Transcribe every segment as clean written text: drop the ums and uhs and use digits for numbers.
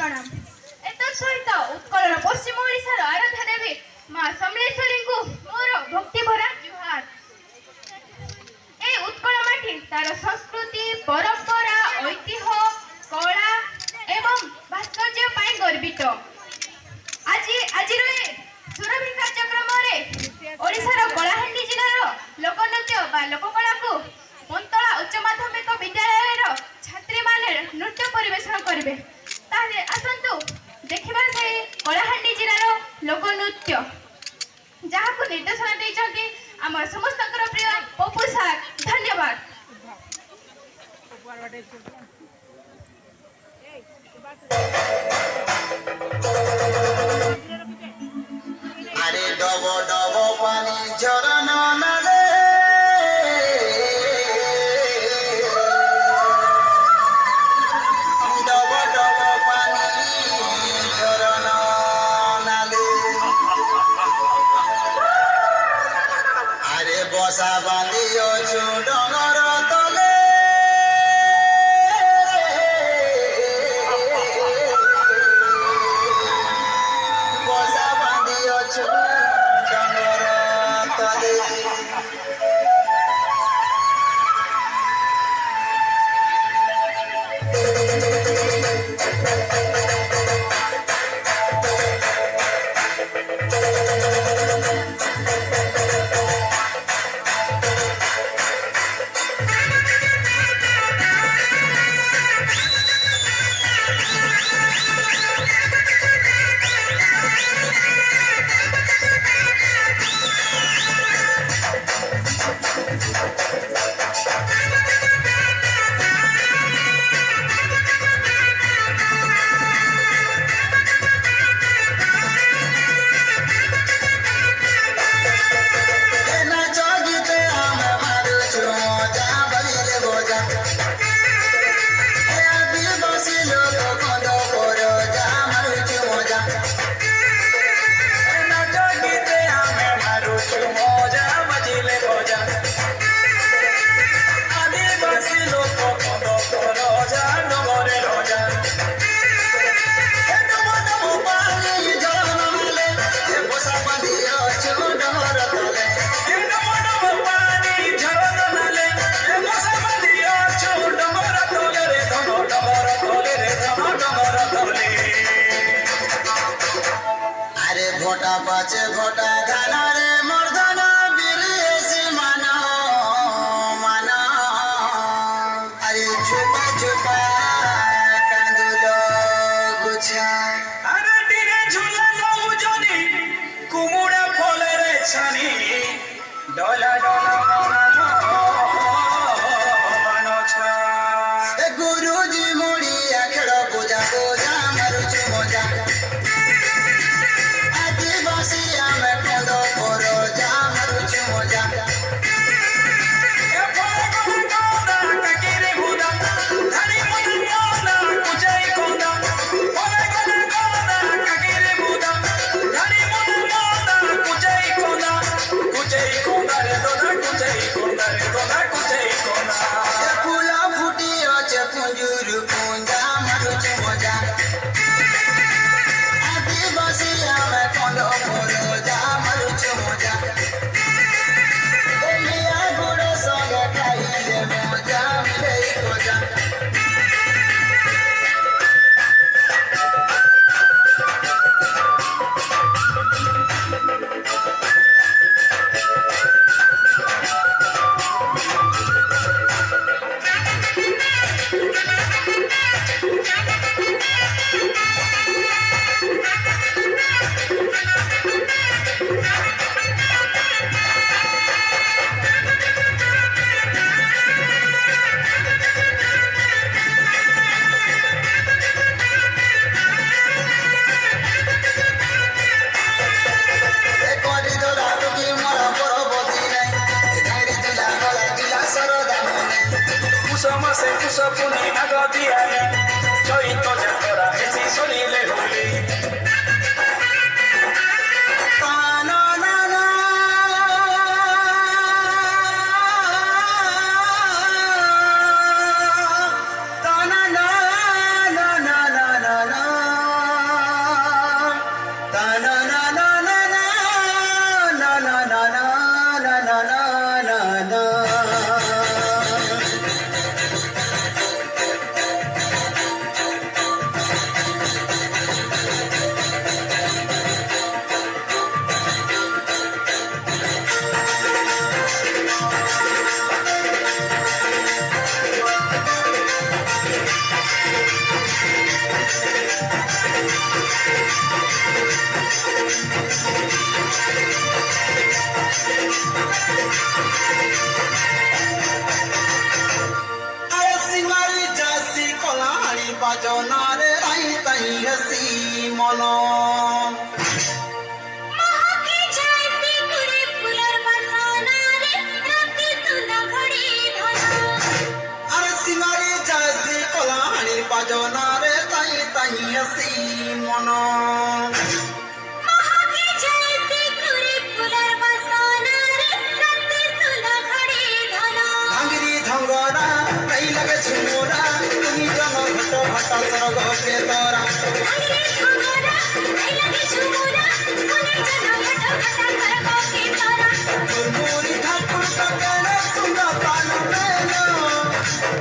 प्रणाम एतत् सहित उत्कलर पश्चिम ओडिशार आराध्या देवी माँ समलेश्वरी को मोर भक्ति भरा जुहार। ए उत्कल माटी तार संस्कृति परंपरा ऐतिह्य कला एवं भास्कर्य पाई गर्वित। आज सुरभि कार्यक्रम ओडिशार कलाहांडी जिलार लोकनृत्य बा लोककला को पंतला उच्च माध्यमिक विद्यालय छात्री माने नृत्य परिवेषण करेंगे। ताहले आसंतु देखिबा से कलाहांडी जिलार लोकनृत्य जहाँ को निर्देशना देइछन्ती आम समस्तकर प्रिय पप्पू सार। धन्यवाद। अरे डबो डबो पानी झरना नाले डबो डबो पानी झरना नाले अरे बसा बांधियो छु डगर तले बसा बांधियो छु डगर तले घोटा पाचे घोटा धाना रे मर्दाना बिरेसी माना माना अरे छुपा छुपा कांदुलो गुछा अरे डिगे झुला लो जनी कुमुड़ा फले रे छानी डोला डोला मोना मनोछा ए गुरुजी मोड़ी आखेड़ो पूजा पूजा मारुछु मजा समसे कुसपुनी आगदियाने चैत जातरा हेसी सुनिले होली ताना नाना ताना ना ना ना ना ना বাজনারে তাই তাই হেসি মন মহকে যাইতে করে ফুলের বাসনা রে রাতে সুন্দর ঘড়ি ধরা আরে সিঙ্গারি চাষি কলাহানির বাজনারে তাই তাই হেসি মন মহকে যাইতে করে ফুলের বাসনা রে রাতে সুন্দর ঘড়ি ধরা ভাঙ্গিরি ধঙ্গরা তাই লাগে ঝুমুরা তুমি জন ঘট ঘট স্বর্গ কে তোরা আগে খবরা এই লাগে ঝুমুরা মনে জানা ঘট ঘট সরগকে তারা দুলমুলি ঠাকুর কাকেরে সুন্দর তান মেলো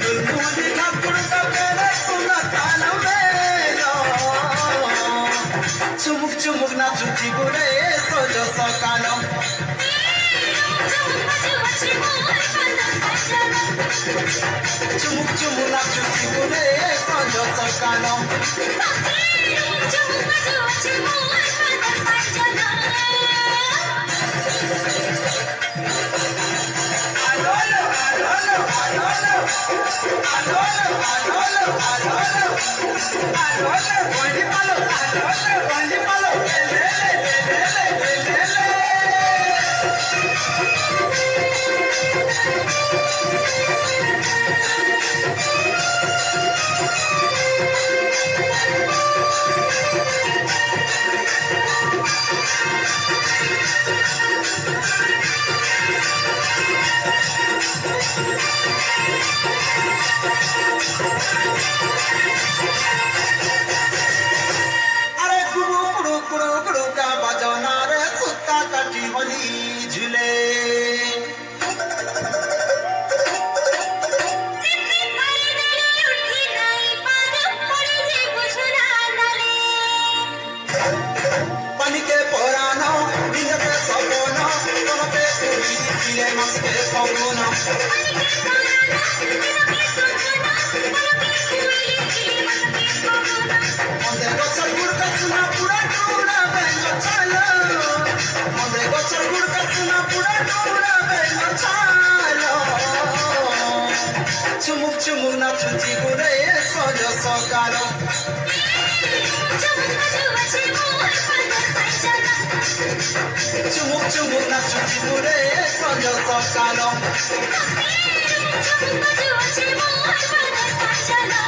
দুলমুলি ঠাকুর কাকেরে সুন্দর তান মেলো চুমুক চুমুক নাচুতি গুড়ে সজ সকাল চমক বাজু আছে মোর পাতা বাজনা চুমুক চুমুক নাচুতি গুড়ে সজ সকাল চমক বাজু আছে মোর পাতা বাজনা আলোলো আলোলো আলোলো আলোলো আলোলো আলোলো আলোলো বন্ডি পালো আলোলো বন্ডি পালো লে লে লে লে লে লে আরে গুরু গুরু গুরু গুরু কা বাজনা রে সুতা কাটি বলি ঝুলে সিসি করে দলে উঠি নাই পার পড়ে যে বুঝনা নালে পানিকে পরানো দিনতে সপন তোমাকে তুলি দিলে মাসকে পবন পানিকে পরানা দিনকে সুন্দনা পলকে কুইলি কিলি মাসকে পবনা মন্দে গছর গুড়কা সুনা পুরা টুরা বেঙ্গ ছালো মন্দে গছর গুড়কা সুনা পুরা টুরা বেঙ্গ ছালো চুমুক চুমুক নাচুচি গুড়ে সজ সকাল চমক বাজু আছে মোর পাতা বাজনা চুমুক চুমুক নাচুচি গুড়ে সজ সকাল চমক বাজু আছে মোর পাতা বাজনা